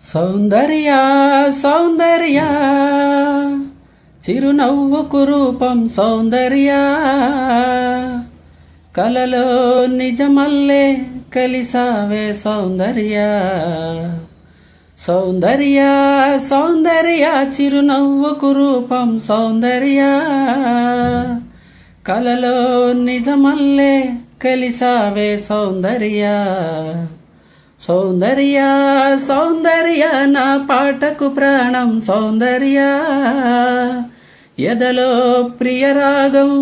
సౌందర్య సౌందర్య చిరునవ్వుకు రూపం సౌందర్య కలలో నిజమల్లే కలిసావే సౌందర్య సౌందర్య సౌందర్య చిరునవ్వుకు రూపం సౌందర్య కలలో నిజమల్లే కలిసావే సౌందర్య సౌందర్య సౌందర్య నా పాటకు ప్రాణం సౌందర్య ఎదలో ప్రియరాగం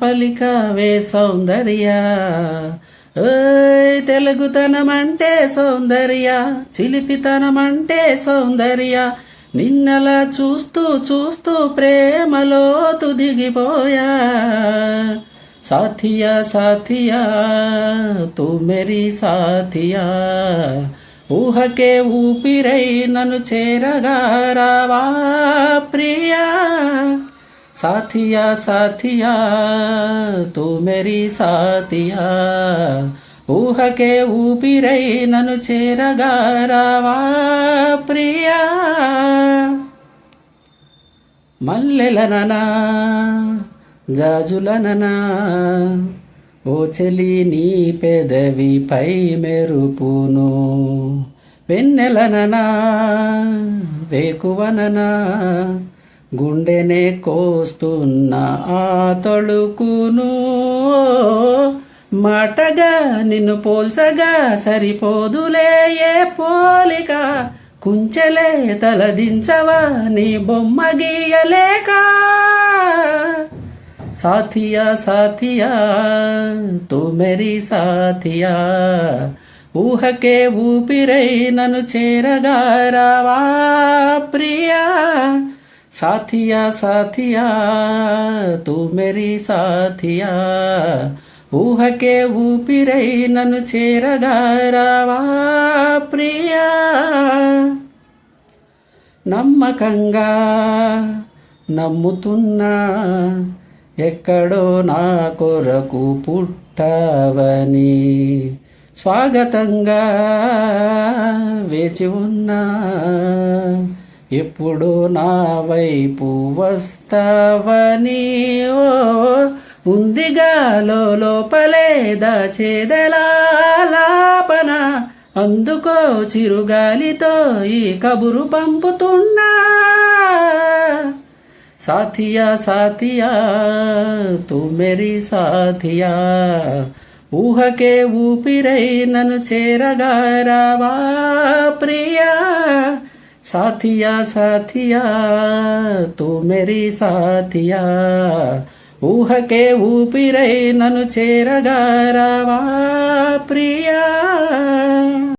పలికావే సౌందర్య తెలుగుతనమంటే సౌందర్య చిలిపితనమంటే సౌందర్య నిన్నలా చూస్తూ చూస్తూ ప్రేమలో దిగిపోయా साथिया साथिया तू मेरी साथिया ఊహ के ఊపిరై నన్ను చేరగా రావా ప్రియా साथिया साथिया तू मेरी साथिया ఊహ के ఊపిరై నన్ను చేరగా రావా ప్రియా మల్లెలననా జాజులననా ఓ చెలి నీ పెదవిపై మెరుపును వెన్నెలననా వేకువననా గుండెనే కోస్తున్న ఆ తొడుకును మాటగా నిన్ను పోల్చగా సరిపోదులే ఏ పోలిక కుంచెలే తలదించవా నీ బొమ్మ గీయలేక साथिया साथिया तू मेरी साथिया ఊహ के ఊపిరై నన్ను చేరగా రావా ప్రియా साथिया साथिया तू मेरी साथिया ఊహ के ఊపిరై నన్ను చేరగా రావా ప్రియా నమ్మకంగా నమ్ముతున్నా ఎక్కడో నా కొరకు పుట్టవని స్వాగతంగా వేచి ఉన్నా ఎప్పుడు నా వైపు వస్తావని ఓ ఉందిగా లోపలే దాచేదలాపన అందుకో చిరుగాలితో ఈ కబురు పంపుతున్నా साथिया साथिया तू मेरी साथिया ఊహ के ఊపిరై నన్ను చేరగా రావా ప్రియా साथिया साथिया तू मेरी साथिया ఊహ के ఊపిరై నన్ను చేరగా రావా ప్రియా